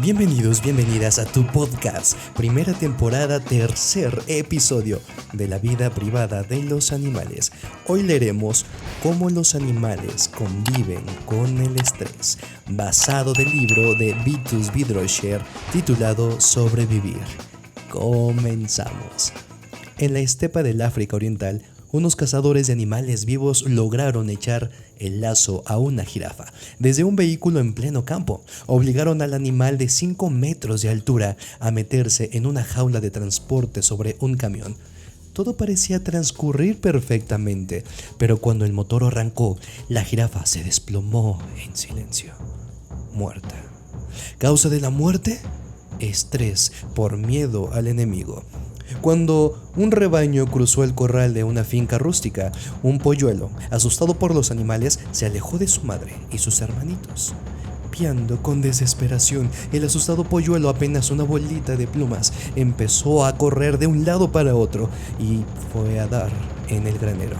Bienvenidos, bienvenidas a tu podcast, primera temporada, tercer episodio de la vida privada de los animales. Hoy leeremos cómo los animales conviven con el estrés, basado del libro de Vitus Vidrosher titulado Sobrevivir. Comenzamos. En la estepa del África Oriental, unos cazadores de animales vivos lograron echar el lazo a una jirafa desde un vehículo en pleno campo. Obligaron al animal de 5 metros de altura a meterse en una jaula de transporte sobre un camión. Todo parecía transcurrir perfectamente, pero cuando el motor arrancó, la jirafa se desplomó en silencio, muerta. ¿Causa de la muerte? Estrés por miedo al enemigo. Cuando un rebaño cruzó el corral de una finca rústica, un polluelo, asustado por los animales, se alejó de su madre y sus hermanitos. Piando con desesperación, el asustado polluelo, apenas una bolita de plumas, empezó a correr de un lado para otro y fue a dar en el granero.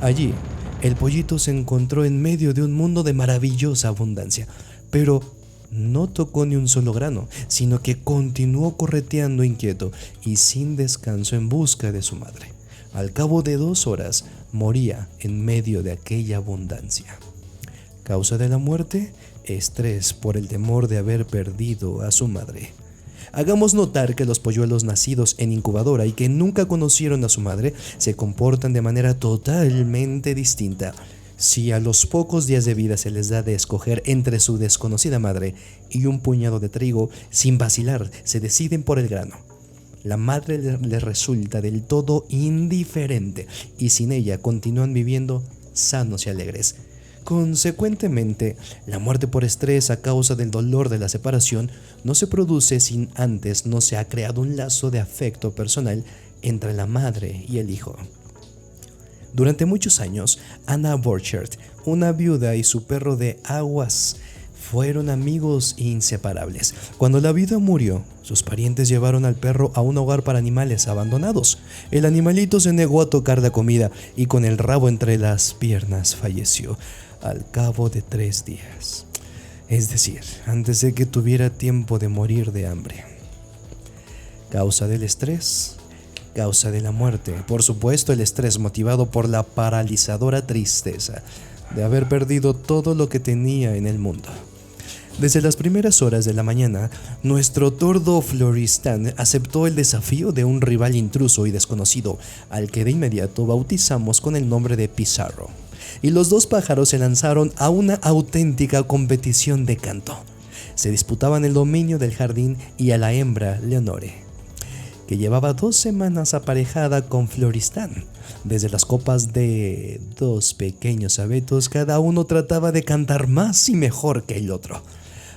Allí, el pollito se encontró en medio de un mundo de maravillosa abundancia, pero no tocó ni un solo grano, sino que continuó correteando inquieto y sin descanso en busca de su madre. Al cabo de 2 horas, moría en medio de aquella abundancia. ¿Causa de la muerte? Estrés por el temor de haber perdido a su madre. Hagamos notar que los polluelos nacidos en incubadora y que nunca conocieron a su madre se comportan de manera totalmente distinta. Si a los pocos días de vida se les da de escoger entre su desconocida madre y un puñado de trigo, sin vacilar, se deciden por el grano. La madre les resulta del todo indiferente y sin ella continúan viviendo sanos y alegres. Consecuentemente, la muerte por estrés a causa del dolor de la separación no se produce sin antes no se ha creado un lazo de afecto personal entre la madre y el hijo. Durante muchos años, Anna Borchert, una viuda, y su perro de aguas fueron amigos inseparables. Cuando la viuda murió, sus parientes llevaron al perro a un hogar para animales abandonados. El animalito se negó a tocar la comida y con el rabo entre las piernas falleció al cabo de 3 días. Es decir, antes de que tuviera tiempo de morir de hambre. ¿Causa del estrés? Causa de la muerte, por supuesto, el estrés motivado por la paralizadora tristeza de haber perdido todo lo que tenía en el mundo. Desde las primeras horas de la mañana, nuestro tordo Floristan aceptó el desafío de un rival intruso y desconocido, al que de inmediato bautizamos con el nombre de Pizarro. Y los 2 pájaros se lanzaron a una auténtica competición de canto. Se disputaban el dominio del jardín y a la hembra Leonore, que llevaba 2 semanas aparejada con Floristan. Desde las copas de 2 pequeños abetos, cada uno trataba de cantar más y mejor que el otro.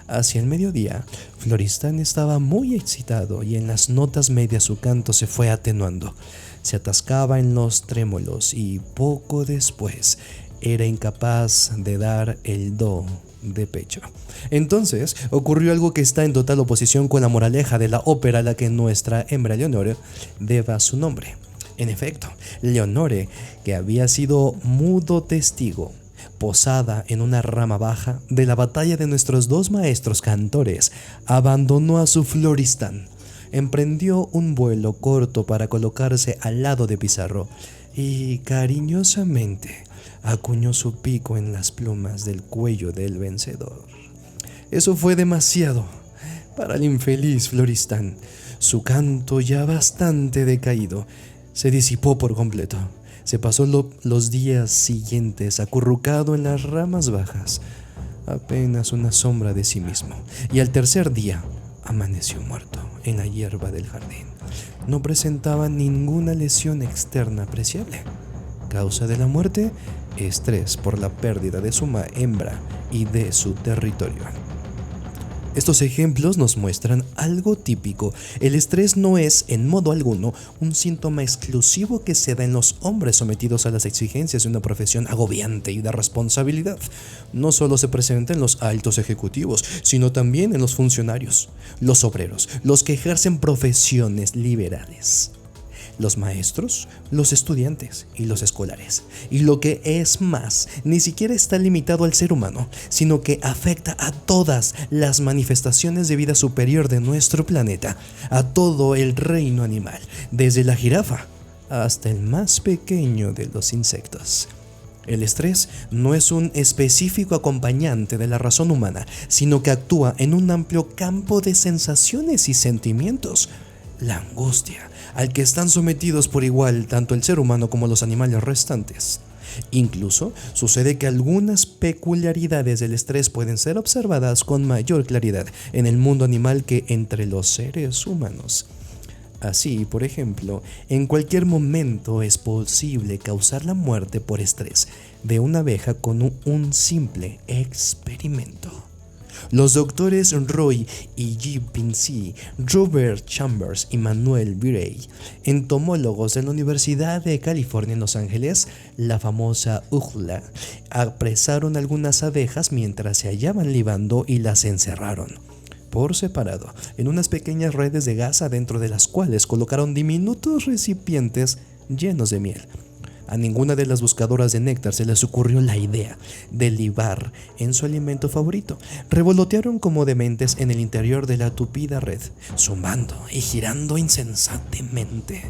Hacia el mediodía, Floristan estaba muy excitado y en las notas medias su canto se fue atenuando. Se atascaba en los trémolos y poco después era incapaz de dar el do de pecho. Entonces ocurrió algo que está en total oposición con la moraleja de la ópera a la que nuestra hembra Leonore deba su nombre. En efecto, Leonore, que había sido mudo testigo, posada en una rama baja de la batalla de nuestros 2 maestros cantores, abandonó a su Floristan, emprendió un vuelo corto para colocarse al lado de Pizarro y cariñosamente acuñó su pico en las plumas del cuello del vencedor. Eso fue demasiado para el infeliz Floristan. Su canto, ya bastante decaído, se disipó por completo. Se pasó los días siguientes acurrucado en las ramas bajas, apenas una sombra de sí mismo, y al tercer día amaneció muerto en la hierba del jardín. No presentaba ninguna lesión externa apreciable. ¿Causa de la muerte? Estrés por la pérdida de su hembra y de su territorio. Estos ejemplos nos muestran algo típico. El estrés no es, en modo alguno, un síntoma exclusivo que se da en los hombres sometidos a las exigencias de una profesión agobiante y de responsabilidad. No solo se presenta en los altos ejecutivos, sino también en los funcionarios, los obreros, los que ejercen profesiones liberales. los maestros, los estudiantes y los escolares. Y lo que es más, ni siquiera está limitado al ser humano, sino que afecta a todas las manifestaciones de vida superior de nuestro planeta, a todo el reino animal, desde la jirafa hasta el más pequeño de los insectos. El estrés no es un específico acompañante de la razón humana, sino que actúa en un amplio campo de sensaciones y sentimientos. La angustia, al que están sometidos por igual tanto el ser humano como los animales restantes. Incluso sucede que algunas peculiaridades del estrés pueden ser observadas con mayor claridad en el mundo animal que entre los seres humanos. Así, por ejemplo, en cualquier momento es posible causar la muerte por estrés de una abeja con un simple experimento. Los doctores Roy y G. Pincy, Robert Chambers y Manuel Virey, entomólogos de la Universidad de California en Los Ángeles, la famosa UCLA, apresaron algunas abejas mientras se hallaban libando y las encerraron por separado en unas pequeñas redes de gasa, dentro de las cuales colocaron diminutos recipientes llenos de miel. A ninguna de las buscadoras de néctar se les ocurrió la idea de libar en su alimento favorito. Revolotearon como dementes en el interior de la tupida red, zumbando y girando incesantemente,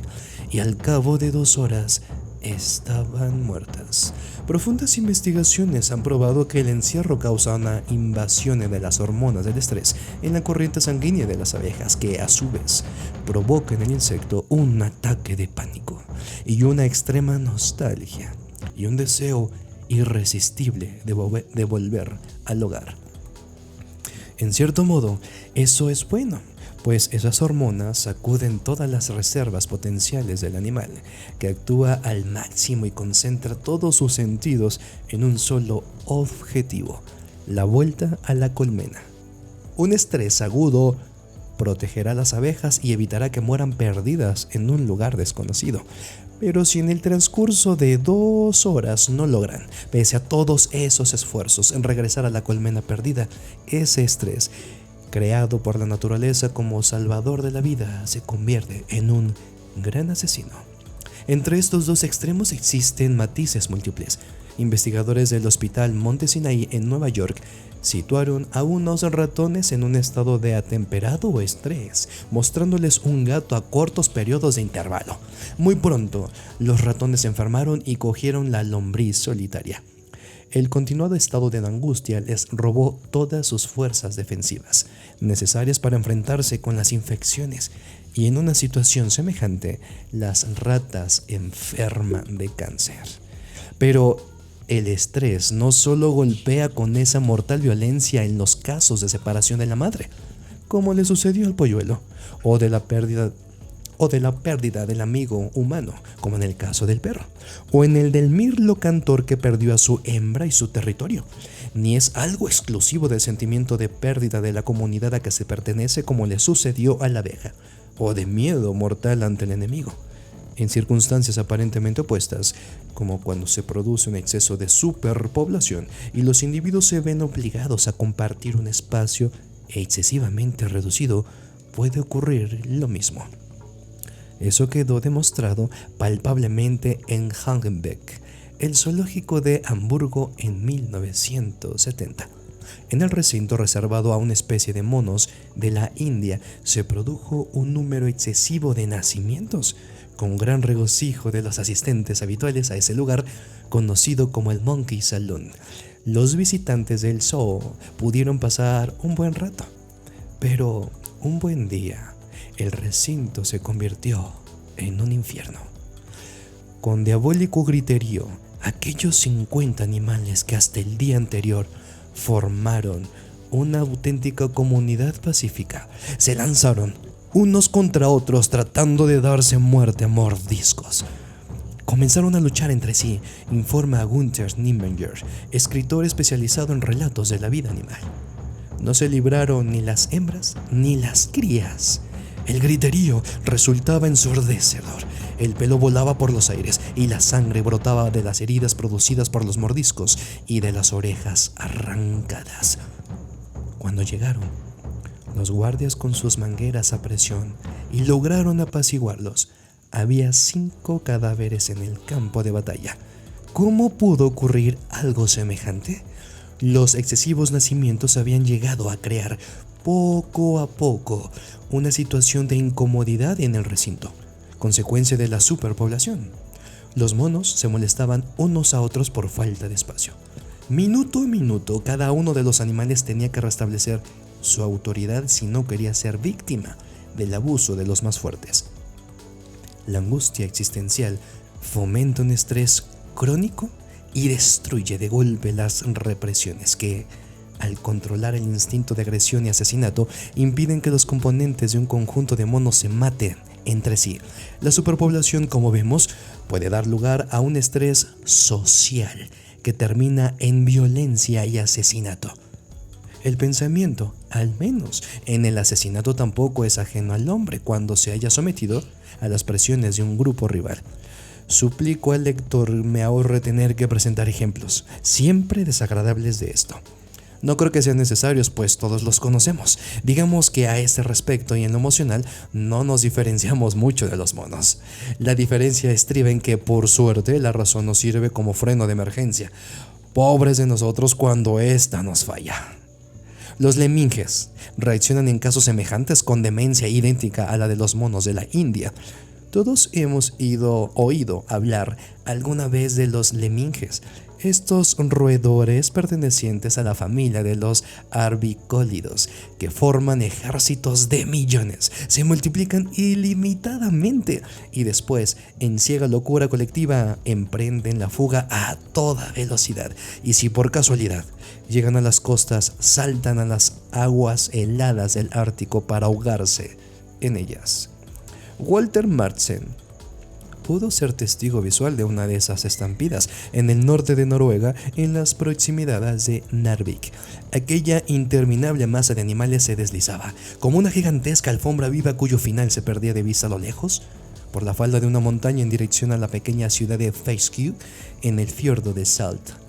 y al cabo de 2 horas estaban muertas. Profundas investigaciones han probado que el encierro causa una invasión de las hormonas del estrés en la corriente sanguínea de las abejas, que a su vez provoca en el insecto un ataque de pánico y una extrema nostalgia y un deseo irresistible de volver al hogar. En cierto modo, eso es bueno, pues esas hormonas sacuden todas las reservas potenciales del animal, que actúa al máximo y concentra todos sus sentidos en un solo objetivo: la vuelta a la colmena. Un estrés agudo protegerá a las abejas y evitará que mueran perdidas en un lugar desconocido. Pero si en el transcurso de 2 horas no logran, pese a todos esos esfuerzos, en regresar a la colmena perdida, ese estrés, creado por la naturaleza como salvador de la vida, se convierte en un gran asesino. Entre estos dos extremos existen matices múltiples. Investigadores del Hospital Monte Sinai en Nueva York situaron a unos ratones en un estado de atemperado estrés, mostrándoles un gato a cortos periodos de intervalo. Muy pronto, los ratones se enfermaron y cogieron la lombriz solitaria. El continuado estado de angustia les robó todas sus fuerzas defensivas, necesarias para enfrentarse con las infecciones, y en una situación semejante, las ratas enferman de cáncer. Pero el estrés no solo golpea con esa mortal violencia en los casos de separación de la madre, como le sucedió al polluelo, o de la pérdida del amigo humano, como en el caso del perro, o en el del mirlo cantor que perdió a su hembra y su territorio. Ni es algo exclusivo del sentimiento de pérdida de la comunidad a que se pertenece, como le sucedió a la abeja, o de miedo mortal ante el enemigo. En circunstancias aparentemente opuestas, como cuando se produce un exceso de superpoblación y los individuos se ven obligados a compartir un espacio excesivamente reducido, puede ocurrir lo mismo. Eso quedó demostrado palpablemente en Hagenbeck, el zoológico de Hamburgo, en 1970. En el recinto reservado a una especie de monos de la India se produjo un número excesivo de nacimientos, con gran regocijo de los asistentes habituales a ese lugar conocido como el Monkey Saloon. Los visitantes del zoo pudieron pasar un buen rato, pero un buen día el recinto se convirtió en un infierno. Con diabólico griterío, aquellos 50 animales que hasta el día anterior formaron una auténtica comunidad pacífica se lanzaron unos contra otros, tratando de darse muerte a mordiscos. Comenzaron a luchar entre sí, informa Gunther Nimmenger, escritor especializado en relatos de la vida animal. No se libraron ni las hembras ni las crías. El griterío resultaba ensordecedor, el pelo volaba por los aires y la sangre brotaba de las heridas producidas por los mordiscos y de las orejas arrancadas. Cuando llegaron los guardias con sus mangueras a presión y lograron apaciguarlos, había 5 cadáveres en el campo de batalla. ¿Cómo pudo ocurrir algo semejante? Los excesivos nacimientos habían llegado a crear, poco a poco, una situación de incomodidad en el recinto, consecuencia de la superpoblación. Los monos se molestaban unos a otros por falta de espacio. Minuto a minuto, cada uno de los animales tenía que restablecer su autoridad si no quería ser víctima del abuso de los más fuertes. La angustia existencial fomenta un estrés crónico y destruye de golpe las represiones que, al controlar el instinto de agresión y asesinato, impiden que los componentes de un conjunto de monos se maten entre sí. La superpoblación, como vemos, puede dar lugar a un estrés social que termina en violencia y asesinato. El pensamiento, al menos en el asesinato, tampoco es ajeno al hombre cuando se haya sometido a las presiones de un grupo rival. Suplico al lector me ahorre tener que presentar ejemplos, siempre desagradables de esto. No creo que sean necesarios, pues todos los conocemos. Digamos que a este respecto y en lo emocional no nos diferenciamos mucho de los monos. La diferencia estriba en que, por suerte, la razón nos sirve como freno de emergencia. Pobres de nosotros cuando ésta nos falla. Los leminges reaccionan en casos semejantes con demencia idéntica a la de los monos de la India. Todos hemos oído hablar alguna vez de los leminges, estos roedores pertenecientes a la familia de los arbicólidos, que forman ejércitos de millones, se multiplican ilimitadamente y después, en ciega locura colectiva, emprenden la fuga a toda velocidad. Y si por casualidad llegan a las costas, saltan a las aguas heladas del Ártico para ahogarse en ellas. Walter Madsen pudo ser testigo visual de una de esas estampidas en el norte de Noruega, en las proximidades de Narvik. Aquella interminable masa de animales se deslizaba, como una gigantesca alfombra viva cuyo final se perdía de vista a lo lejos, por la falda de una montaña en dirección a la pequeña ciudad de Fauske en el fiordo de Salt.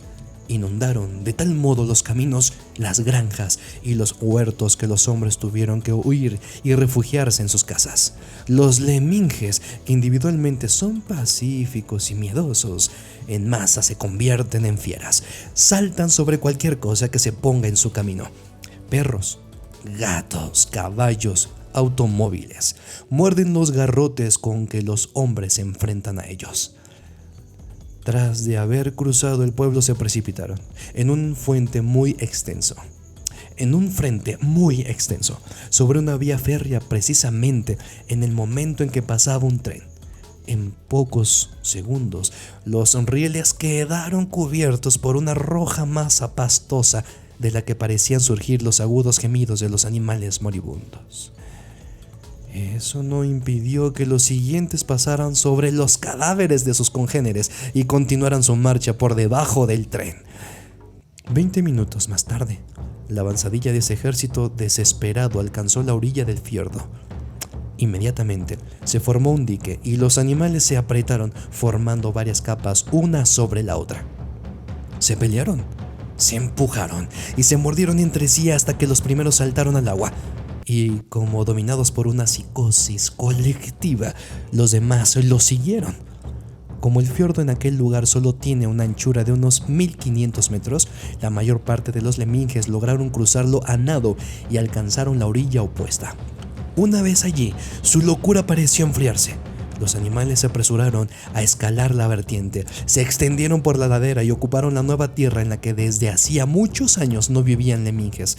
Inundaron de tal modo los caminos, las granjas y los huertos que los hombres tuvieron que huir y refugiarse en sus casas. Los leminges, que individualmente son pacíficos y miedosos, en masa se convierten en fieras. Saltan sobre cualquier cosa que se ponga en su camino. Perros, gatos, caballos, automóviles. Muerden los garrotes con que los hombres se enfrentan a ellos. Tras de haber cruzado el pueblo, se precipitaron en un frente muy extenso, sobre una vía férrea, precisamente en el momento en que pasaba un tren. En pocos segundos, los rieles quedaron cubiertos por una roja masa pastosa de la que parecían surgir los agudos gemidos de los animales moribundos. Eso no impidió que los siguientes pasaran sobre los cadáveres de sus congéneres y continuaran su marcha por debajo del tren. 20 minutos más tarde, la avanzadilla de ese ejército desesperado alcanzó la orilla del fiordo. Inmediatamente se formó un dique y los animales se apretaron, formando varias capas una sobre la otra. Se pelearon, se empujaron y se mordieron entre sí hasta que los primeros saltaron al agua. Y como dominados por una psicosis colectiva, los demás los siguieron. Como el fiordo en aquel lugar solo tiene una anchura de unos 1500 metros, la mayor parte de los leminges lograron cruzarlo a nado y alcanzaron la orilla opuesta. Una vez allí, su locura pareció enfriarse. Los animales se apresuraron a escalar la vertiente, se extendieron por la ladera y ocuparon la nueva tierra en la que desde hacía muchos años no vivían leminges.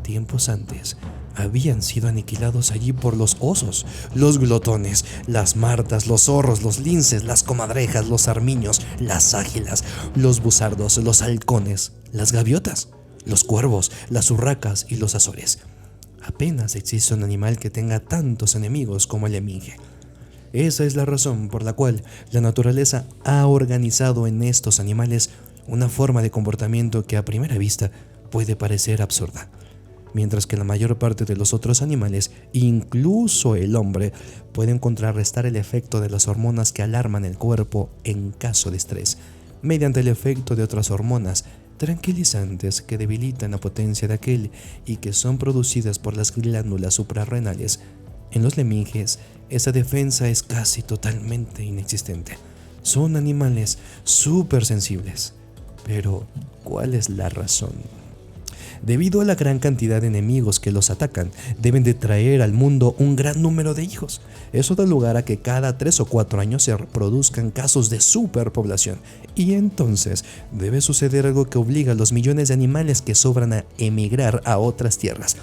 Tiempos antes, habían sido aniquilados allí por los osos, los glotones, las martas, los zorros, los linces, las comadrejas, los armiños, las águilas, los busardos, los halcones, las gaviotas, los cuervos, las urracas y los azores. Apenas existe un animal que tenga tantos enemigos como el leminge. Esa es la razón por la cual la naturaleza ha organizado en estos animales una forma de comportamiento que a primera vista puede parecer absurda. Mientras que la mayor parte de los otros animales, incluso el hombre, pueden contrarrestar el efecto de las hormonas que alarman el cuerpo en caso de estrés, mediante el efecto de otras hormonas tranquilizantes que debilitan la potencia de aquel y que son producidas por las glándulas suprarrenales. En los leminges, esa defensa es casi totalmente inexistente. Son animales súper sensibles. Pero, ¿cuál es la razón? Debido a la gran cantidad de enemigos que los atacan, deben de traer al mundo un gran número de hijos. Eso da lugar a que cada 3 o 4 años se produzcan casos de superpoblación. Y entonces debe suceder algo que obliga a los millones de animales que sobran a emigrar a otras tierras.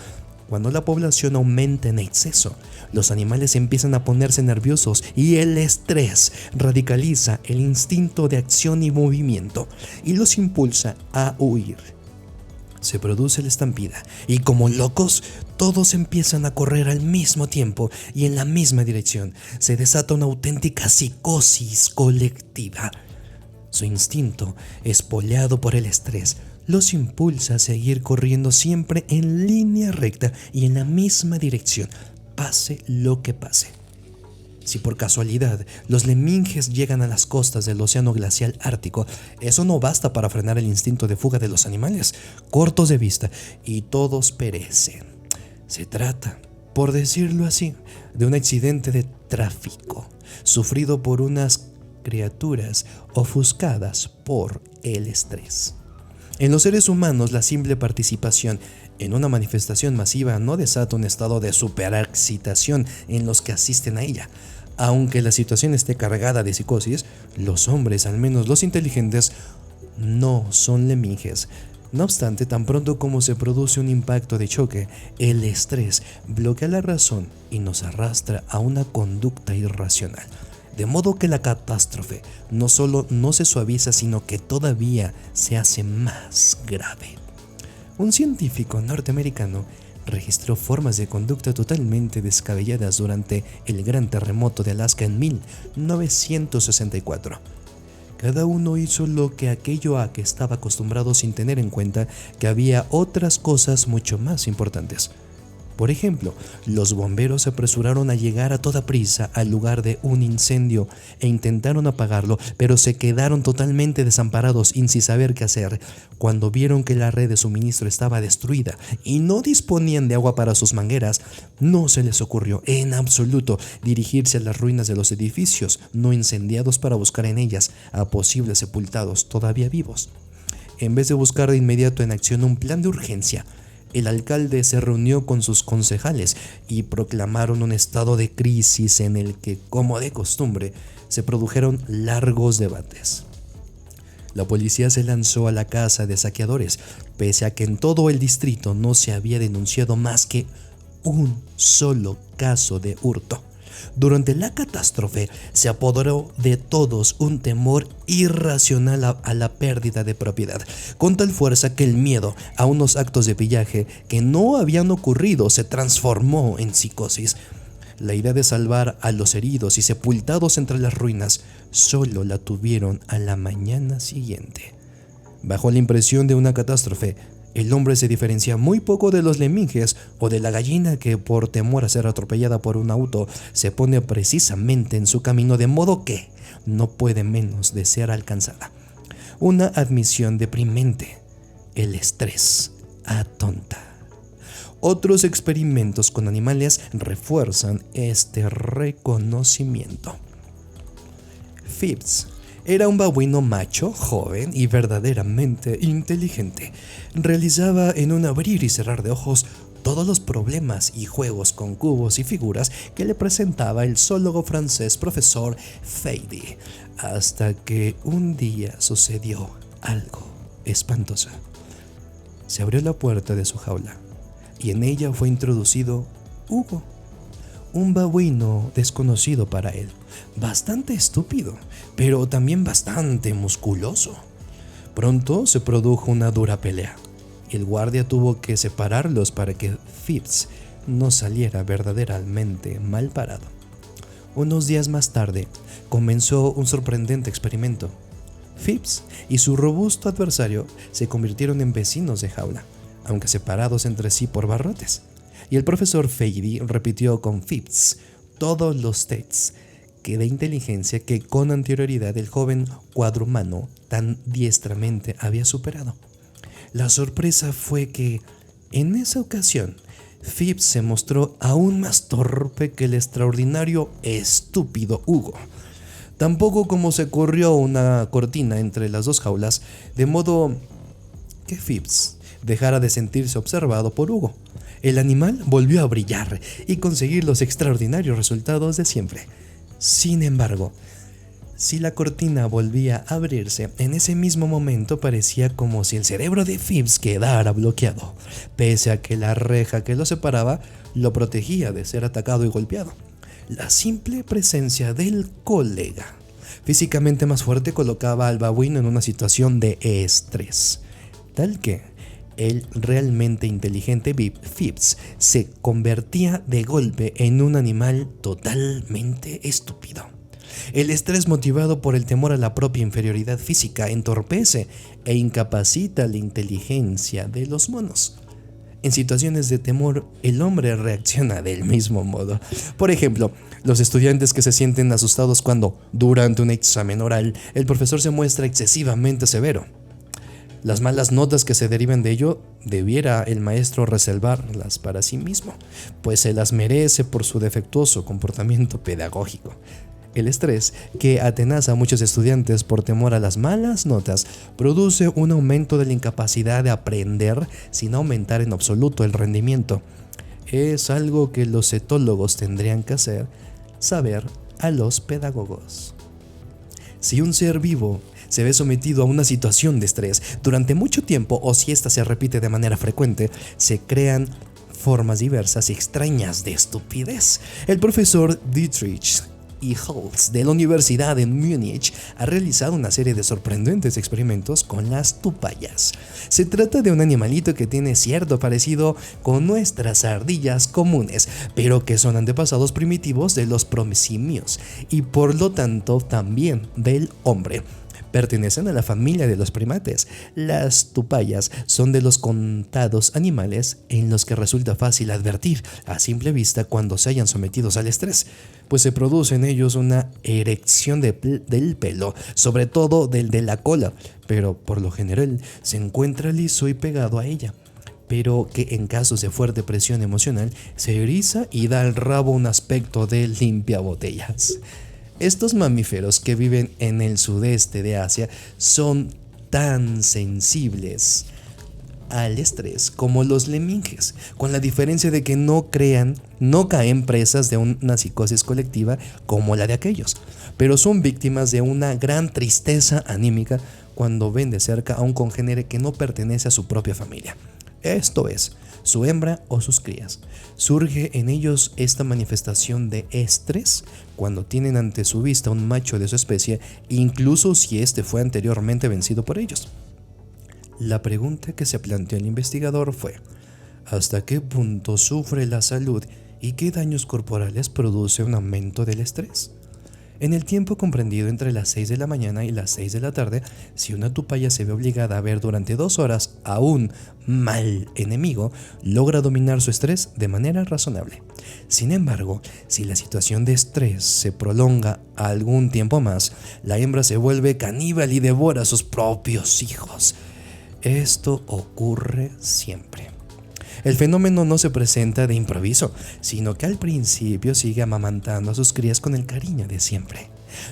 Cuando la población aumenta en exceso, los animales empiezan a ponerse nerviosos y el estrés radicaliza el instinto de acción y movimiento y los impulsa a huir. Se produce la estampida y como locos todos empiezan a correr al mismo tiempo y en la misma dirección. Se desata una auténtica psicosis colectiva. Su instinto, espoleado por el estrés, los impulsa a seguir corriendo siempre en línea recta y en la misma dirección, pase lo que pase. Si por casualidad los leminges llegan a las costas del océano glacial ártico, eso no basta para frenar el instinto de fuga de los animales, cortos de vista, y todos perecen. Se trata, por decirlo así, de un accidente de tráfico, sufrido por unas criaturas ofuscadas por el estrés. En los seres humanos, la simple participación en una manifestación masiva no desata un estado de superexcitación en los que asisten a ella. Aunque la situación esté cargada de psicosis, los hombres, al menos los inteligentes, no son leminges. No obstante, tan pronto como se produce un impacto de choque, el estrés bloquea la razón y nos arrastra a una conducta irracional. De modo que la catástrofe no solo no se suaviza, sino que todavía se hace más grave. Un científico norteamericano registró formas de conducta totalmente descabelladas durante el gran terremoto de Alaska en 1964. Cada uno hizo lo que aquello a que estaba acostumbrado sin tener en cuenta que había otras cosas mucho más importantes. Por ejemplo, los bomberos se apresuraron a llegar a toda prisa al lugar de un incendio e intentaron apagarlo, pero se quedaron totalmente desamparados y sin saber qué hacer. Cuando vieron que la red de suministro estaba destruida y no disponían de agua para sus mangueras, no se les ocurrió en absoluto dirigirse a las ruinas de los edificios no incendiados para buscar en ellas a posibles sepultados todavía vivos. En vez de buscar de inmediato en acción un plan de urgencia, el alcalde se reunió con sus concejales y proclamaron un estado de crisis en el que, como de costumbre, se produjeron largos debates. La policía se lanzó a la caza de saqueadores, pese a que en todo el distrito no se había denunciado más que un solo caso de hurto. Durante la catástrofe se apoderó de todos un temor irracional a la pérdida de propiedad, con tal fuerza que el miedo a unos actos de pillaje que no habían ocurrido se transformó en psicosis. La idea de salvar a los heridos y sepultados entre las ruinas solo la tuvieron a la mañana siguiente. Bajo la impresión de una catástrofe, el hombre se diferencia muy poco de los leminges o de la gallina que, por temor a ser atropellada por un auto, se pone precisamente en su camino, de modo que no puede menos de ser alcanzada. Una admisión deprimente: el estrés atonta. Otros experimentos con animales refuerzan este reconocimiento. Phipps era un babuino macho, joven y verdaderamente inteligente. Realizaba en un abrir y cerrar de ojos todos los problemas y juegos con cubos y figuras que le presentaba el zoólogo francés profesor Feidy, hasta que un día sucedió algo espantoso. Se abrió la puerta de su jaula y en ella fue introducido Hugo, un babuino desconocido para él, bastante estúpido, pero también bastante musculoso. Pronto se produjo una dura pelea. El guardia tuvo que separarlos para que Phipps no saliera verdaderamente mal parado. Unos días más tarde, comenzó un sorprendente experimento. Phipps y su robusto adversario se convirtieron en vecinos de jaula, aunque separados entre sí por barrotes. Y el profesor Feidy repitió con Phipps todos los tests de inteligencia que con anterioridad el joven cuadrumano tan diestramente había superado. La sorpresa fue que, en esa ocasión, Phipps se mostró aún más torpe que el extraordinario estúpido Hugo. Tampoco como se corrió una cortina entre las dos jaulas, de modo que Phipps dejara de sentirse observado por Hugo. El animal volvió a brillar y conseguir los extraordinarios resultados de siempre. Sin embargo, si la cortina volvía a abrirse, en ese mismo momento parecía como si el cerebro de Phipps quedara bloqueado, pese a que la reja que lo separaba lo protegía de ser atacado y golpeado. La simple presencia del colega físicamente más fuerte colocaba al babuino en una situación de estrés, tal que el realmente inteligente Phipps se convertía de golpe en un animal totalmente estúpido. El estrés motivado por el temor a la propia inferioridad física entorpece e incapacita la inteligencia de los monos. En situaciones de temor, el hombre reacciona del mismo modo. Por ejemplo, los estudiantes que se sienten asustados cuando, durante un examen oral, el profesor se muestra excesivamente severo. Las malas notas que se deriven de ello, debiera el maestro reservarlas para sí mismo, pues se las merece por su defectuoso comportamiento pedagógico. El estrés, que atenaza a muchos estudiantes por temor a las malas notas, produce un aumento de la incapacidad de aprender sin aumentar en absoluto el rendimiento. Es algo que los etólogos tendrían que saber a los pedagogos. Si un ser vivo se ve sometido a una situación de estrés durante mucho tiempo, o si ésta se repite de manera frecuente, se crean formas diversas y extrañas de estupidez. El profesor Dietrich y Holtz de la Universidad de Múnich ha realizado una serie de sorprendentes experimentos con las tupayas. Se trata de un animalito que tiene cierto parecido con nuestras ardillas comunes, pero que son antepasados primitivos de los prosimios y por lo tanto también del hombre. Pertenecen a la familia de los primates. Las tupayas son de los contados animales en los que resulta fácil advertir a simple vista cuando se hayan sometidos al estrés, pues se produce en ellos una erección del pelo, sobre todo del de la cola, pero por lo general se encuentra liso y pegado a ella, pero que en casos de fuerte presión emocional se eriza y da al rabo un aspecto de limpiabotellas. Estos mamíferos que viven en el sudeste de Asia son tan sensibles al estrés como los leminges, con la diferencia de que no caen presas de una psicosis colectiva como la de aquellos, pero son víctimas de una gran tristeza anímica cuando ven de cerca a un congénere que no pertenece a su propia familia, esto es, su hembra o sus crías. Surge en ellos esta manifestación de estrés cuando tienen ante su vista un macho de su especie, incluso si éste fue anteriormente vencido por ellos. La pregunta que se planteó el investigador fue: ¿hasta qué punto sufre la salud y qué daños corporales produce un aumento del estrés? En el tiempo comprendido entre las 6 de la mañana y las 6 de la tarde, si una tupaya se ve obligada a ver durante 2 horas a un mal enemigo, logra dominar su estrés de manera razonable. Sin embargo, si la situación de estrés se prolonga algún tiempo más, la hembra se vuelve caníbal y devora a sus propios hijos. Esto ocurre siempre. El fenómeno no se presenta de improviso, sino que al principio sigue amamantando a sus crías con el cariño de siempre.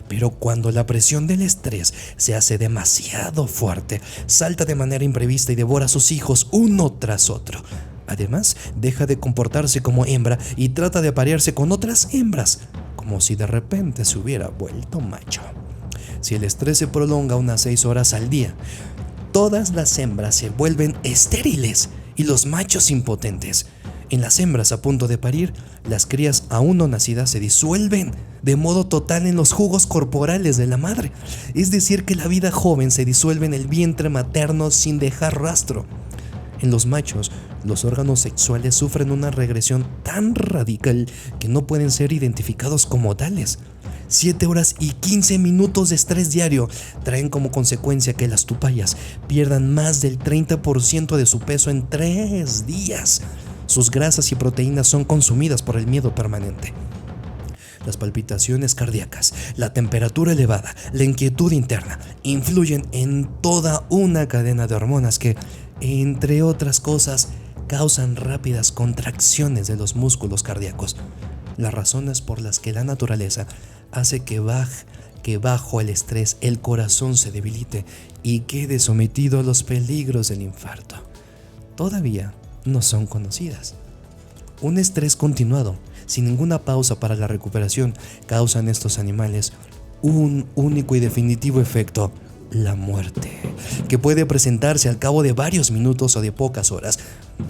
Pero cuando la presión del estrés se hace demasiado fuerte, salta de manera imprevista y devora a sus hijos uno tras otro. Además, deja de comportarse como hembra y trata de aparearse con otras hembras, como si de repente se hubiera vuelto macho. Si el estrés se prolonga unas 6 horas al día, todas las hembras se vuelven estériles y los machos impotentes. En las hembras a punto de parir, las crías aún no nacidas se disuelven de modo total en los jugos corporales de la madre. Es decir, que la vida joven se disuelve en el vientre materno sin dejar rastro. En los machos, los órganos sexuales sufren una regresión tan radical que no pueden ser identificados como tales. 7 horas y 15 minutos de estrés diario traen como consecuencia que las tupayas pierdan más del 30% de su peso en 3 días. Sus grasas y proteínas son consumidas por el miedo permanente. Las palpitaciones cardíacas, la temperatura elevada, la inquietud interna influyen en toda una cadena de hormonas que, entre otras cosas, causan rápidas contracciones de los músculos cardíacos. Las razones por las que la naturaleza hace que bajo el estrés el corazón se debilite y quede sometido a los peligros del infarto todavía no son conocidas. Un estrés continuado, sin ninguna pausa para la recuperación, causa en estos animales un único y definitivo efecto: la muerte, que puede presentarse al cabo de varios minutos o de pocas horas,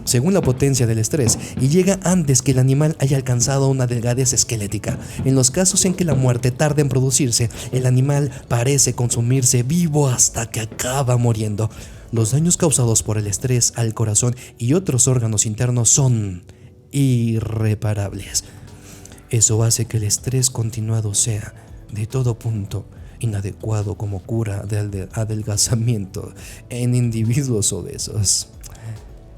según la potencia del estrés, y llega antes que el animal haya alcanzado una delgadez esquelética. En los casos en que la muerte tarda en producirse, el animal parece consumirse vivo hasta que acaba muriendo. Los daños causados por el estrés al corazón y otros órganos internos son irreparables. Eso hace que el estrés continuado sea, de todo punto, inadecuado como cura de adelgazamiento en individuos obesos.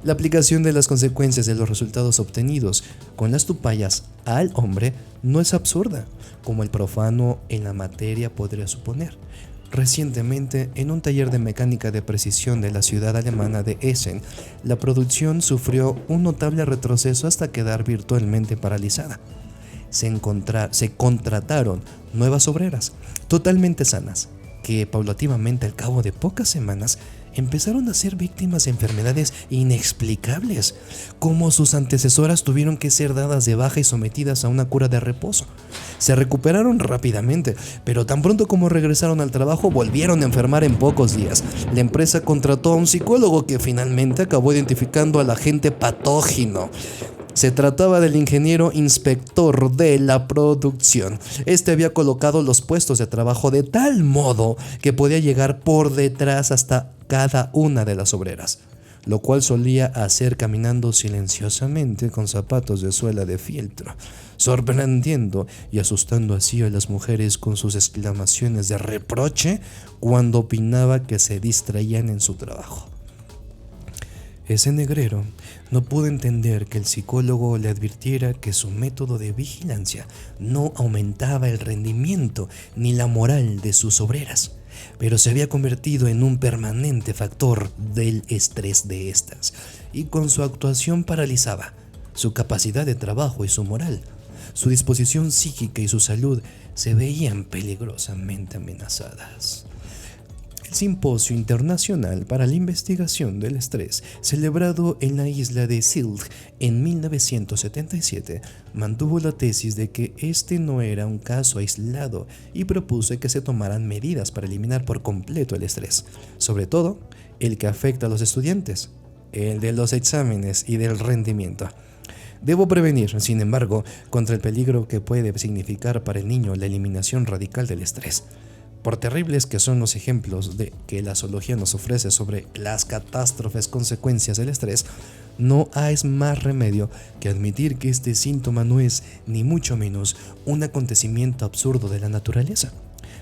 La aplicación de las consecuencias de los resultados obtenidos con las tupallas al hombre no es absurda, como el profano en la materia podría suponer. Recientemente, en un taller de mecánica de precisión de la ciudad alemana de Essen, la producción sufrió un notable retroceso hasta quedar virtualmente paralizada. Se contrataron nuevas obreras, totalmente sanas, que paulativamente al cabo de pocas semanas empezaron a ser víctimas de enfermedades inexplicables, como sus antecesoras tuvieron que ser dadas de baja y sometidas a una cura de reposo. Se recuperaron rápidamente, pero tan pronto como regresaron al trabajo volvieron a enfermar en pocos días. La empresa contrató a un psicólogo que finalmente acabó identificando al agente patógeno. Se trataba del ingeniero inspector de la producción. Este había colocado los puestos de trabajo de tal modo que podía llegar por detrás hasta cada una de las obreras, lo cual solía hacer caminando silenciosamente con zapatos de suela de fieltro, sorprendiendo y asustando así a las mujeres con sus exclamaciones de reproche cuando opinaba que se distraían en su trabajo. Ese negrero no pudo entender que el psicólogo le advirtiera que su método de vigilancia no aumentaba el rendimiento ni la moral de sus obreras, pero se había convertido en un permanente factor del estrés de estas, y con su actuación paralizaba su capacidad de trabajo y su moral. Su disposición psíquica y su salud se veían peligrosamente amenazadas. El Simposio Internacional para la Investigación del Estrés, celebrado en la isla de Sylt en 1977, mantuvo la tesis de que este no era un caso aislado y propuso que se tomaran medidas para eliminar por completo el estrés, sobre todo el que afecta a los estudiantes, el de los exámenes y del rendimiento. Debo prevenir, sin embargo, contra el peligro que puede significar para el niño la eliminación radical del estrés. Por terribles que son los ejemplos de que la zoología nos ofrece sobre las catástrofes consecuencias del estrés, no hay más remedio que admitir que este síntoma no es, ni mucho menos, un acontecimiento absurdo de la naturaleza.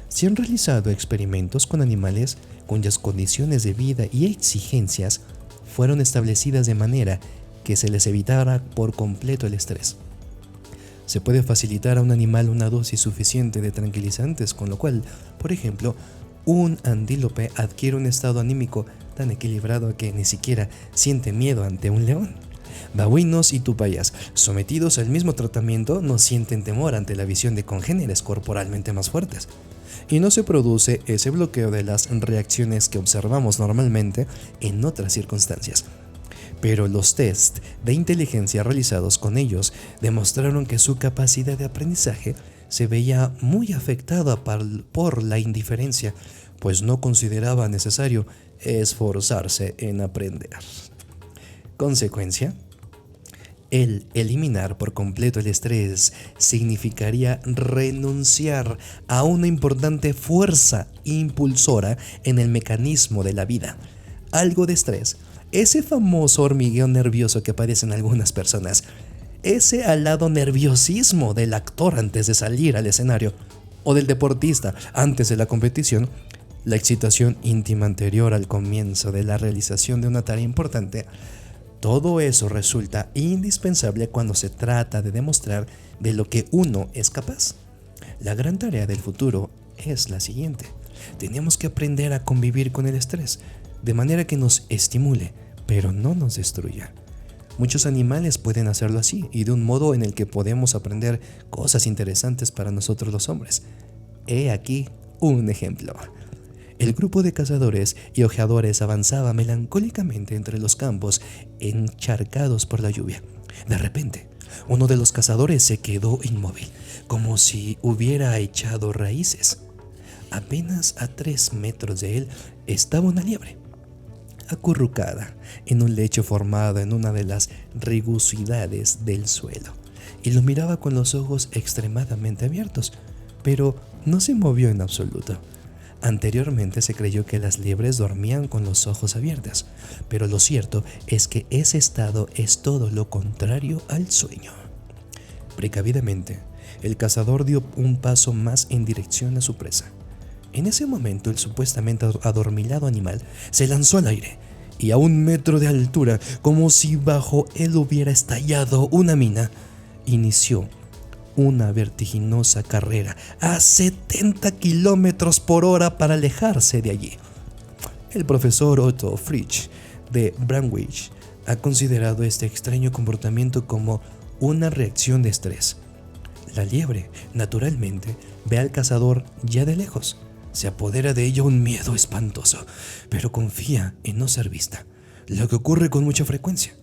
Se han realizado experimentos con animales cuyas condiciones de vida y exigencias fueron establecidas de manera que se les evitara por completo el estrés. Se puede facilitar a un animal una dosis suficiente de tranquilizantes, con lo cual, por ejemplo, un antílope adquiere un estado anímico tan equilibrado que ni siquiera siente miedo ante un león. Babuinos y tupayas, sometidos al mismo tratamiento, no sienten temor ante la visión de congéneres corporalmente más fuertes. Y no se produce ese bloqueo de las reacciones que observamos normalmente en otras circunstancias. Pero los test de inteligencia realizados con ellos demostraron que su capacidad de aprendizaje se veía muy afectada por la indiferencia, pues no consideraba necesario esforzarse en aprender. Consecuencia: el eliminar por completo el estrés significaría renunciar a una importante fuerza impulsora en el mecanismo de la vida. Algo de estrés, ese famoso hormigueo nervioso que padecen algunas personas, ese alado nerviosismo del actor antes de salir al escenario o del deportista antes de la competición, la excitación íntima anterior al comienzo de la realización de una tarea importante, todo eso resulta indispensable cuando se trata de demostrar de lo que uno es capaz. La gran tarea del futuro es la siguiente: tenemos que aprender a convivir con el estrés, de manera que nos estimule, pero no nos destruya. Muchos animales pueden hacerlo así y de un modo en el que podemos aprender cosas interesantes para nosotros los hombres. He aquí un ejemplo. El grupo de cazadores y ojeadores avanzaba melancólicamente entre los campos encharcados por la lluvia. De repente, uno de los cazadores se quedó inmóvil, como si hubiera echado raíces. Apenas a 3 metros de él estaba una liebre, acurrucada en un lecho formado en una de las rugosidades del suelo, y lo miraba con los ojos extremadamente abiertos, pero no se movió en absoluto. Anteriormente se creyó que las liebres dormían con los ojos abiertos, pero lo cierto es que ese estado es todo lo contrario al sueño. Precavidamente, el cazador dio un paso más en dirección a su presa. En ese momento, el supuestamente adormilado animal se lanzó al aire y a 1 metro de altura, como si bajo él hubiera estallado una mina, inició una vertiginosa carrera a 70 kilómetros por hora para alejarse de allí. El profesor Otto Frisch de Branwich ha considerado este extraño comportamiento como una reacción de estrés. La liebre, naturalmente, ve al cazador ya de lejos. Se apodera de ella un miedo espantoso, pero confía en no ser vista, lo que ocurre con mucha frecuencia.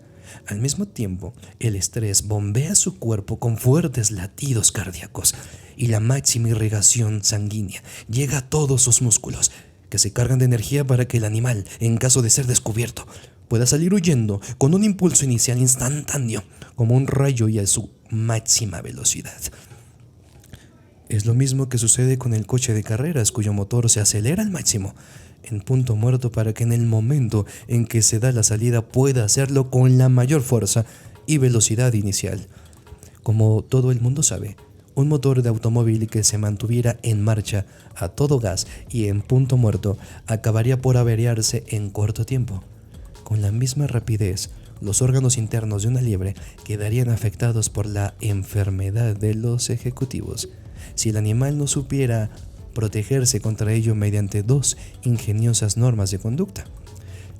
Al mismo tiempo, el estrés bombea su cuerpo con fuertes latidos cardíacos y la máxima irrigación sanguínea llega a todos sus músculos, que se cargan de energía para que el animal, en caso de ser descubierto, pueda salir huyendo con un impulso inicial instantáneo, como un rayo y a su máxima velocidad. Es lo mismo que sucede con el coche de carreras, cuyo motor se acelera al máximo en punto muerto para que en el momento en que se da la salida pueda hacerlo con la mayor fuerza y velocidad inicial. Como todo el mundo sabe, un motor de automóvil que se mantuviera en marcha a todo gas y en punto muerto acabaría por averiarse en corto tiempo. Con la misma rapidez, los órganos internos de una liebre quedarían afectados por la enfermedad de los ejecutivos, si el animal no supiera protegerse contra ello mediante 2 ingeniosas normas de conducta.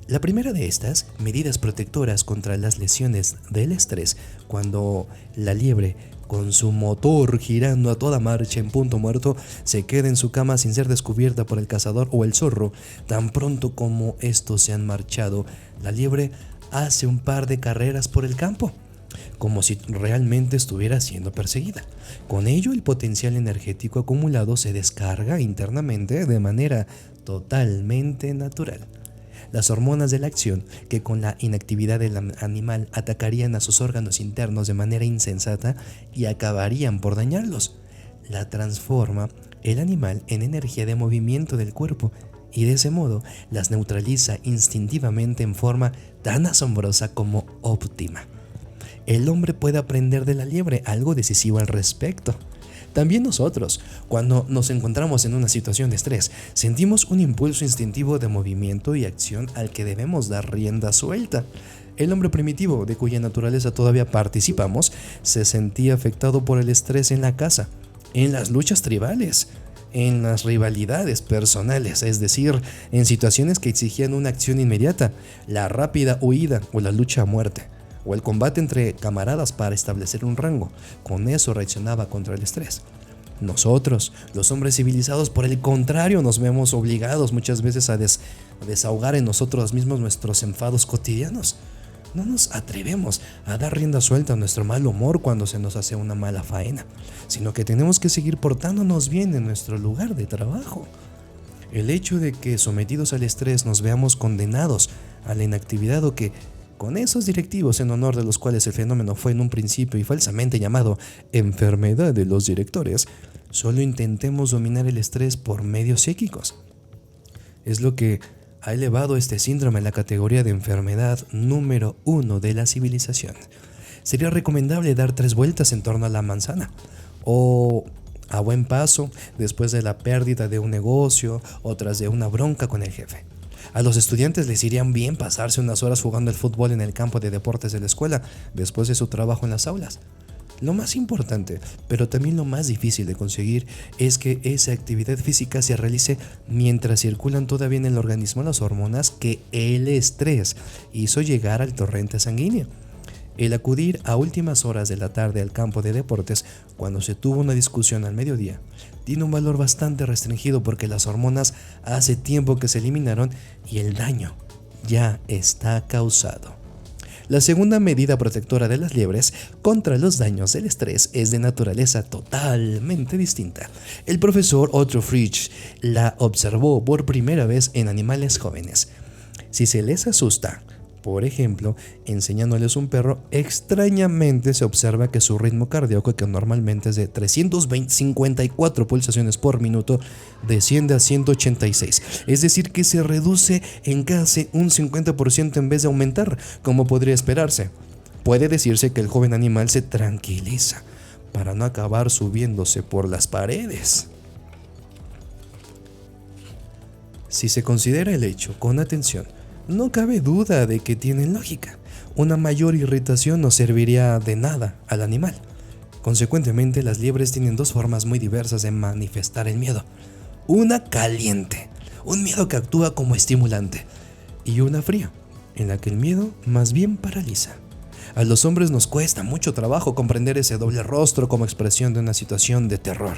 La primera de estas, medidas protectoras contra las lesiones del estrés, cuando la liebre, con su motor girando a toda marcha en punto muerto, se queda en su cama sin ser descubierta por el cazador o el zorro. Tan pronto como estos se han marchado, la liebre hace un par de carreras por el campo, como si realmente estuviera siendo perseguida. Con ello, el potencial energético acumulado se descarga internamente de manera totalmente natural. Las hormonas de la acción, que con la inactividad del animal atacarían a sus órganos internos de manera insensata y acabarían por dañarlos, la transforma el animal en energía de movimiento del cuerpo y de ese modo las neutraliza instintivamente en forma tan asombrosa como óptima. El hombre puede aprender de la liebre algo decisivo al respecto. También nosotros, cuando nos encontramos en una situación de estrés, sentimos un impulso instintivo de movimiento y acción al que debemos dar rienda suelta. El hombre primitivo, de cuya naturaleza todavía participamos, se sentía afectado por el estrés en la caza, en las luchas tribales, en las rivalidades personales, es decir, en situaciones que exigían una acción inmediata, la rápida huida o la lucha a muerte, o el combate entre camaradas para establecer un rango. Con eso reaccionaba contra el estrés. Nosotros, los hombres civilizados, por el contrario, nos vemos obligados muchas veces a desahogar en nosotros mismos nuestros enfados cotidianos. No nos atrevemos a dar rienda suelta a nuestro mal humor cuando se nos hace una mala faena, sino que tenemos que seguir portándonos bien en nuestro lugar de trabajo. El hecho de que sometidos al estrés nos veamos condenados a la inactividad o que con esos directivos en honor de los cuales el fenómeno fue en un principio y falsamente llamado enfermedad de los directores, solo intentemos dominar el estrés por medios psíquicos. Es lo que ha elevado este síndrome a la categoría de enfermedad número 1 de la civilización. Sería recomendable dar 3 vueltas en torno a la manzana, o a buen paso después de la pérdida de un negocio o tras de una bronca con el jefe. A los estudiantes les irían bien pasarse unas horas jugando al fútbol en el campo de deportes de la escuela después de su trabajo en las aulas. Lo más importante, pero también lo más difícil de conseguir, es que esa actividad física se realice mientras circulan todavía en el organismo las hormonas que el estrés hizo llegar al torrente sanguíneo. El acudir a últimas horas de la tarde al campo de deportes cuando se tuvo una discusión al mediodía tiene un valor bastante restringido porque las hormonas hace tiempo que se eliminaron y el daño ya está causado. La segunda medida protectora de las liebres contra los daños del estrés es de naturaleza totalmente distinta. El profesor Otto Frisch la observó por primera vez en animales jóvenes. Si se les asusta, por ejemplo, enseñándoles un perro, extrañamente se observa que su ritmo cardíaco, que normalmente es de 354 pulsaciones por minuto, desciende a 186. Es decir, que se reduce en casi un 50% en vez de aumentar, como podría esperarse. Puede decirse que el joven animal se tranquiliza para no acabar subiéndose por las paredes. Si se considera el hecho con atención, no cabe duda de que tienen lógica. Una mayor irritación no serviría de nada al animal. Consecuentemente, las liebres tienen dos formas muy diversas de manifestar el miedo. Una caliente, un miedo que actúa como estimulante, y una fría, en la que el miedo más bien paraliza. A los hombres nos cuesta mucho trabajo comprender ese doble rostro como expresión de una situación de terror.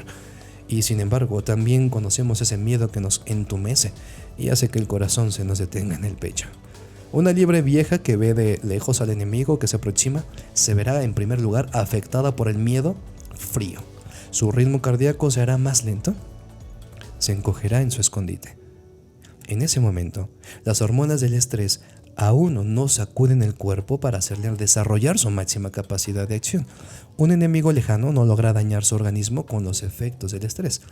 Y sin embargo, también conocemos ese miedo que nos entumece y hace que el corazón se nos detenga en el pecho. Una liebre vieja que ve de lejos al enemigo que se aproxima se verá en primer lugar afectada por el miedo frío. Su ritmo cardíaco se hará más lento, se encogerá en su escondite. En ese momento, las hormonas del estrés aún no sacuden el cuerpo para hacerle desarrollar su máxima capacidad de acción. Un enemigo lejano no logra dañar su organismo con los efectos del estrés.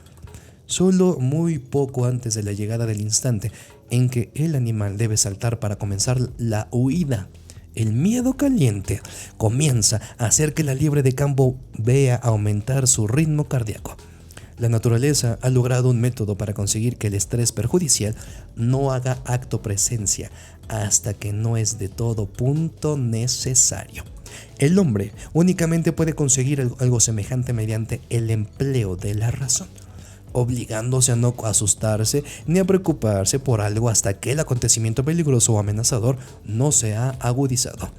Solo muy poco antes de la llegada del instante en que el animal debe saltar para comenzar la huida, el miedo caliente comienza a hacer que la liebre de campo vea aumentar su ritmo cardíaco. La naturaleza ha logrado un método para conseguir que el estrés perjudicial no haga acto presencia hasta que no es de todo punto necesario. El hombre únicamente puede conseguir algo semejante mediante el empleo de la razón, obligándose a no asustarse ni a preocuparse por algo hasta que el acontecimiento peligroso o amenazador no se ha agudizado.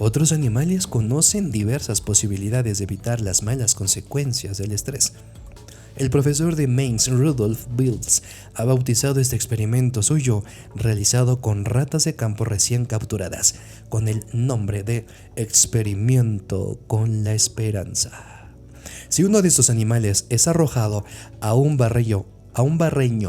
Otros animales conocen diversas posibilidades de evitar las malas consecuencias del estrés. El profesor de Mainz, Rudolf Biltz, ha bautizado este experimento suyo realizado con ratas de campo recién capturadas, con el nombre de experimento con la esperanza. Si uno de estos animales es arrojado a un barreño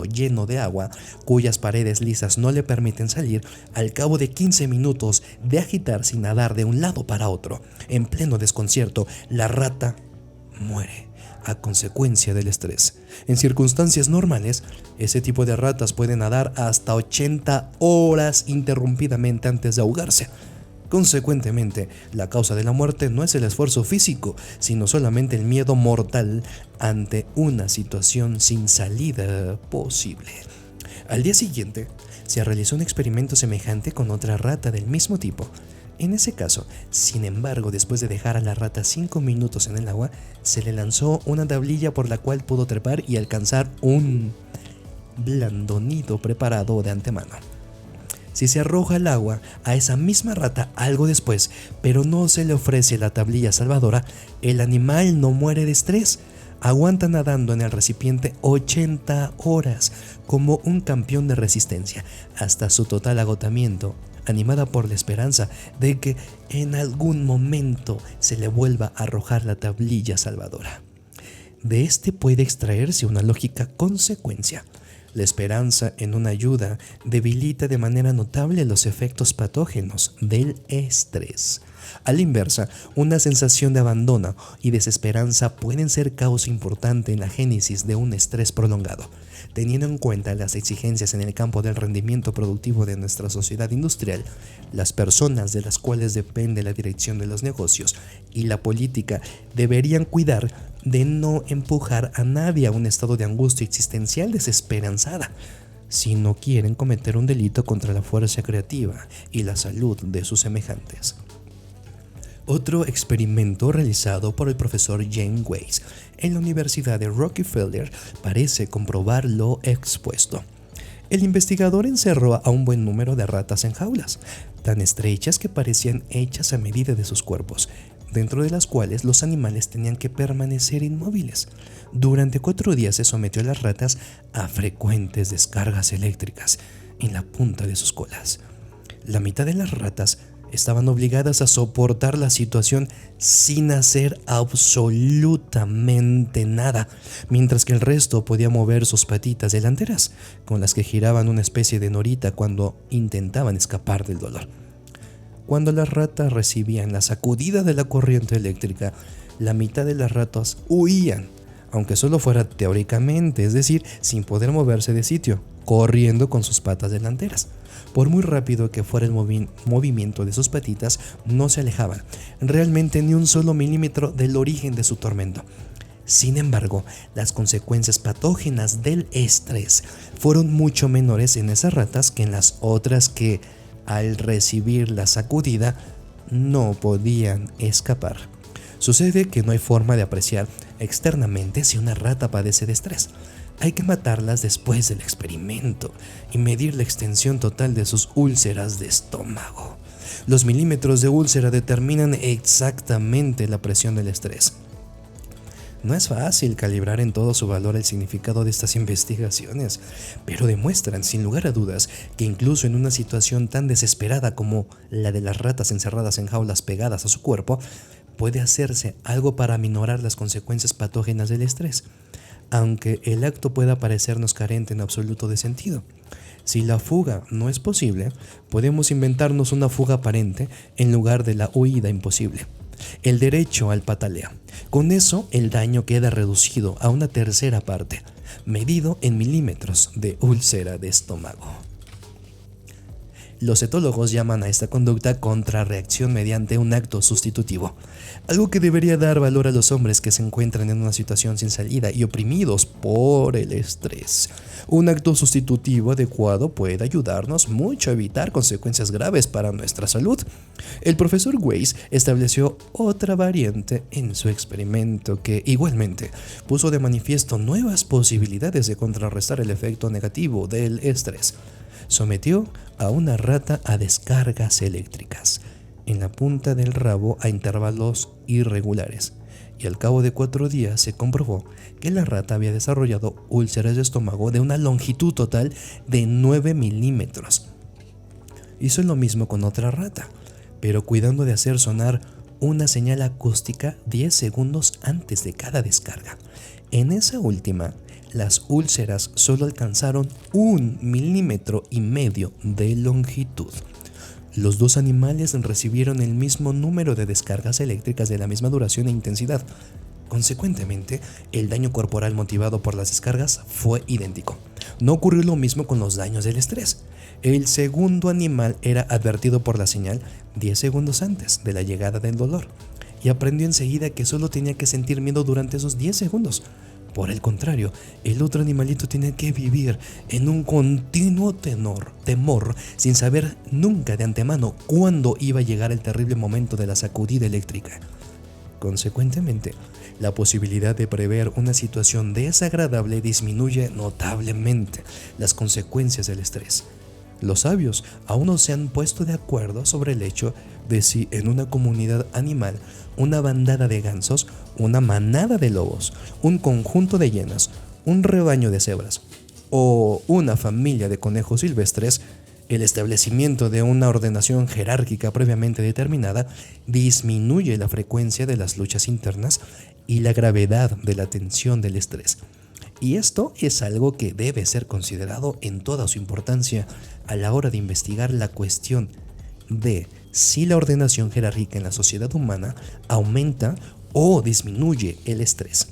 lleno de agua, cuyas paredes lisas no le permiten salir, al cabo de 15 minutos de agitarse y nadar de un lado para otro, en pleno desconcierto, la rata muere a consecuencia del estrés. En circunstancias normales, ese tipo de ratas pueden nadar hasta 80 horas interrumpidamente antes de ahogarse. Consecuentemente, la causa de la muerte no es el esfuerzo físico, sino solamente el miedo mortal ante una situación sin salida posible. Al día siguiente, se realizó un experimento semejante con otra rata del mismo tipo. En ese caso, sin embargo, después de dejar a la rata 5 minutos en el agua, se le lanzó una tablilla por la cual pudo trepar y alcanzar un blando nido preparado de antemano. Si se arroja al agua a esa misma rata algo después, pero no se le ofrece la tablilla salvadora, el animal no muere de estrés. Aguanta nadando en el recipiente 80 horas como un campeón de resistencia hasta su total agotamiento, animada por la esperanza de que en algún momento se le vuelva a arrojar la tablilla salvadora. De este puede extraerse una lógica consecuencia. La esperanza en una ayuda debilita de manera notable los efectos patógenos del estrés. A la inversa, una sensación de abandono y desesperanza pueden ser causa importante en la génesis de un estrés prolongado. Teniendo en cuenta las exigencias en el campo del rendimiento productivo de nuestra sociedad industrial, las personas de las cuales depende la dirección de los negocios y la política deberían cuidar de no empujar a nadie a un estado de angustia existencial desesperanzada, si no quieren cometer un delito contra la fuerza creativa y la salud de sus semejantes. Otro experimento realizado por el profesor James Weiss en la Universidad de Rockefeller parece comprobar lo expuesto. El investigador encerró a un buen número de ratas en jaulas, tan estrechas que parecían hechas a medida de sus cuerpos, dentro de las cuales los animales tenían que permanecer inmóviles. Durante 4 días se sometió a las ratas a frecuentes descargas eléctricas en la punta de sus colas. La mitad de las ratas estaban obligadas a soportar la situación sin hacer absolutamente nada, mientras que el resto podía mover sus patitas delanteras, con las que giraban una especie de norita cuando intentaban escapar del dolor. Cuando las ratas recibían la sacudida de la corriente eléctrica, la mitad de las ratas huían, aunque solo fuera teóricamente, es decir, sin poder moverse de sitio, corriendo con sus patas delanteras. Por muy rápido que fuera el movimiento de sus patitas, no se alejaban realmente ni un solo milímetro del origen de su tormento. Sin embargo, las consecuencias patógenas del estrés fueron mucho menores en esas ratas que en las otras que, al recibir la sacudida, no podían escapar. Sucede que no hay forma de apreciar externamente si una rata padece de estrés. Hay que matarlas después del experimento y medir la extensión total de sus úlceras de estómago. Los milímetros de úlcera determinan exactamente la presión del estrés. No es fácil calibrar en todo su valor el significado de estas investigaciones, pero demuestran sin lugar a dudas que incluso en una situación tan desesperada como la de las ratas encerradas en jaulas pegadas a su cuerpo, puede hacerse algo para aminorar las consecuencias patógenas del estrés, aunque el acto pueda parecernos carente en absoluto de sentido. Si la fuga no es posible, podemos inventarnos una fuga aparente en lugar de la huida imposible. El derecho al pataleo. Con eso, el daño queda reducido a una tercera parte, medido en milímetros de úlcera de estómago. Los etólogos llaman a esta conducta contrarreacción mediante un acto sustitutivo, algo que debería dar valor a los hombres que se encuentran en una situación sin salida y oprimidos por el estrés. Un acto sustitutivo adecuado puede ayudarnos mucho a evitar consecuencias graves para nuestra salud. El profesor Weiss estableció otra variante en su experimento que igualmente puso de manifiesto nuevas posibilidades de contrarrestar el efecto negativo del estrés. Sometió a una rata a descargas eléctricas en la punta del rabo a intervalos irregulares, y al cabo de 4 días se comprobó que la rata había desarrollado úlceras de estómago de una longitud total de 9 milímetros. Hizo lo mismo con otra rata, pero cuidando de hacer sonar una señal acústica 10 segundos antes de cada descarga. En esa última, las úlceras solo alcanzaron 1,5 milímetros de longitud. Los dos animales recibieron el mismo número de descargas eléctricas de la misma duración e intensidad. Consecuentemente, el daño corporal motivado por las descargas fue idéntico. No ocurrió lo mismo con los daños del estrés. El segundo animal era advertido por la señal 10 segundos antes de la llegada del dolor y aprendió enseguida que solo tenía que sentir miedo durante esos 10 segundos. Por el contrario, el otro animalito tenía que vivir en un continuo temor, sin saber nunca de antemano cuándo iba a llegar el terrible momento de la sacudida eléctrica. Consecuentemente, la posibilidad de prever una situación desagradable disminuye notablemente las consecuencias del estrés. Los sabios aún no se han puesto de acuerdo sobre el hecho de si en una comunidad animal, una bandada de gansos, una manada de lobos, un conjunto de hienas, un rebaño de cebras o una familia de conejos silvestres, el establecimiento de una ordenación jerárquica previamente determinada disminuye la frecuencia de las luchas internas y la gravedad de la tensión del estrés. Y esto es algo que debe ser considerado en toda su importancia a la hora de investigar la cuestión de si la ordenación jerárquica en la sociedad humana aumenta o disminuye el estrés.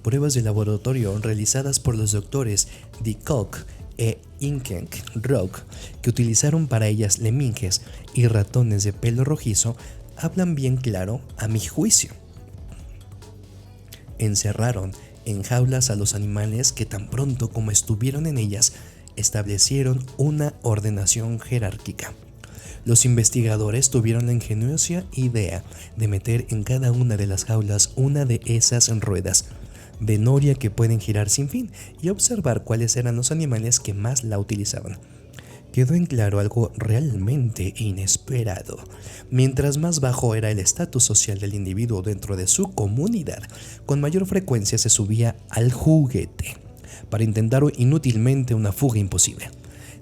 Pruebas de laboratorio realizadas por los doctores de Koch e Inkenk-Rock, que utilizaron para ellas leminges y ratones de pelo rojizo, hablan bien claro a mi juicio. Encerraron en jaulas a los animales que tan pronto como estuvieron en ellas, establecieron una ordenación jerárquica. Los investigadores tuvieron la ingeniosa idea de meter en cada una de las jaulas una de esas ruedas, de noria que pueden girar sin fin y observar cuáles eran los animales que más la utilizaban. Quedó en claro algo realmente inesperado. Mientras más bajo era el estatus social del individuo dentro de su comunidad, con mayor frecuencia se subía al juguete para intentar inútilmente una fuga imposible.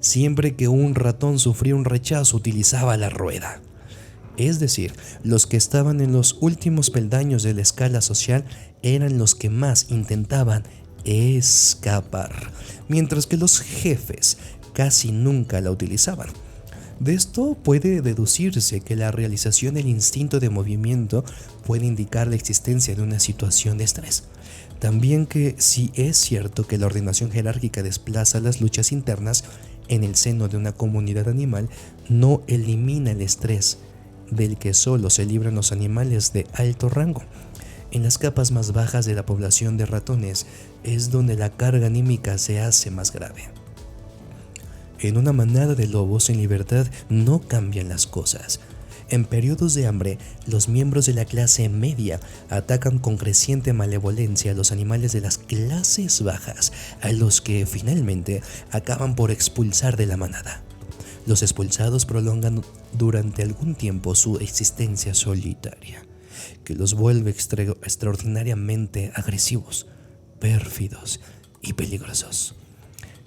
Siempre que un ratón sufría un rechazo, utilizaba la rueda. Es decir, los que estaban en los últimos peldaños de la escala social eran los que más intentaban escapar, mientras que los jefes casi nunca la utilizaban. De esto puede deducirse que la realización del instinto de movimiento puede indicar la existencia de una situación de estrés. También que si es cierto que la ordenación jerárquica desplaza las luchas internas en el seno de una comunidad animal, no elimina el estrés del que solo se libran los animales de alto rango. En las capas más bajas de la población de ratones es donde la carga anímica se hace más grave. En una manada de lobos en libertad no cambian las cosas. En periodos de hambre, los miembros de la clase media atacan con creciente malevolencia a los animales de las clases bajas, a los que finalmente acaban por expulsar de la manada. Los expulsados prolongan durante algún tiempo su existencia solitaria, que los vuelve extraordinariamente agresivos, pérfidos y peligrosos.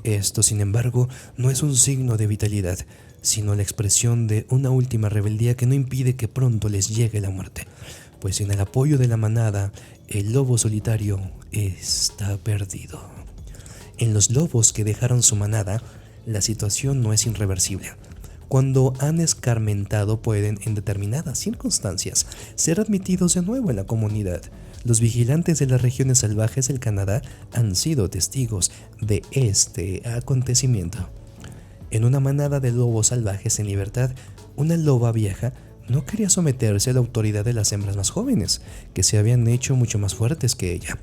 Esto, sin embargo, no es un signo de vitalidad, sino la expresión de una última rebeldía que no impide que pronto les llegue la muerte, pues sin el apoyo de la manada, el lobo solitario está perdido. En los lobos que dejaron su manada, la situación no es irreversible. Cuando han escarmentado pueden, en determinadas circunstancias, ser admitidos de nuevo en la comunidad. Los vigilantes de las regiones salvajes del Canadá han sido testigos de este acontecimiento. En una manada de lobos salvajes en libertad, una loba vieja no quería someterse a la autoridad de las hembras más jóvenes, que se habían hecho mucho más fuertes que ella.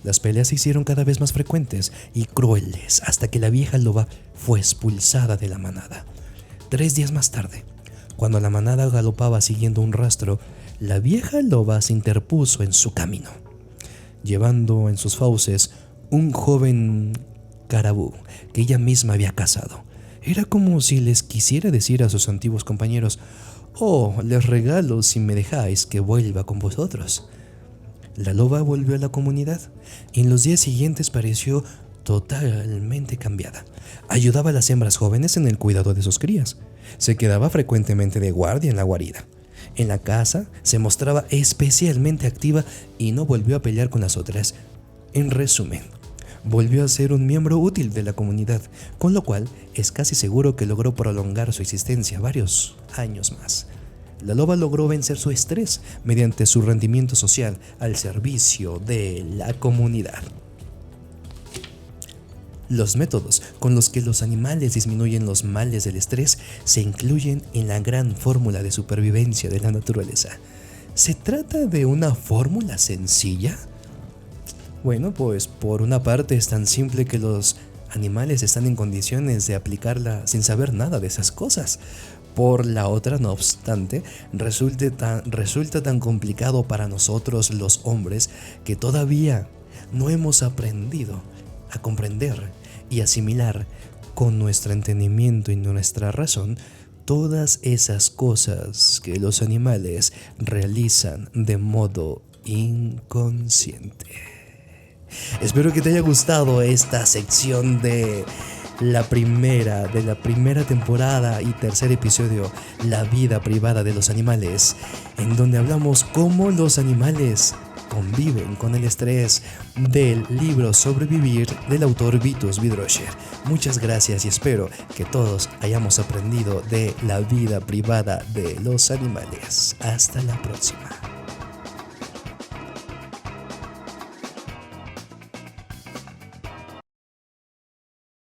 Las peleas se hicieron cada vez más frecuentes y crueles hasta que la vieja loba fue expulsada de la manada. 3 días más tarde, cuando la manada galopaba siguiendo un rastro, la vieja loba se interpuso en su camino, llevando en sus fauces un joven carabú que ella misma había cazado. Era como si les quisiera decir a sus antiguos compañeros: «Oh, les regalo si me dejáis que vuelva con vosotros». La loba volvió a la comunidad y en los días siguientes pareció totalmente cambiada. Ayudaba a las hembras jóvenes en el cuidado de sus crías. Se quedaba frecuentemente de guardia en la guarida. En la casa se mostraba especialmente activa y no volvió a pelear con las otras. En resumen, volvió a ser un miembro útil de la comunidad, con lo cual es casi seguro que logró prolongar su existencia varios años más. La loba logró vencer su estrés mediante su rendimiento social al servicio de la comunidad. Los métodos con los que los animales disminuyen los males del estrés se incluyen en la gran fórmula de supervivencia de la naturaleza. ¿Se trata de una fórmula sencilla? Bueno, pues por una parte es tan simple que los animales están en condiciones de aplicarla sin saber nada de esas cosas. Por la otra, no obstante, resulta tan complicado para nosotros los hombres que todavía no hemos aprendido a comprender y asimilar con nuestro entendimiento y nuestra razón todas esas cosas que los animales realizan de modo inconsciente. Espero que te haya gustado esta sección de la primera temporada y tercer episodio, La vida privada de los animales, en donde hablamos cómo los animales conviven con el estrés, del libro Sobrevivir del autor Vitus Vidrosher. Muchas gracias y espero que todos hayamos aprendido de la vida privada de los animales. Hasta la próxima.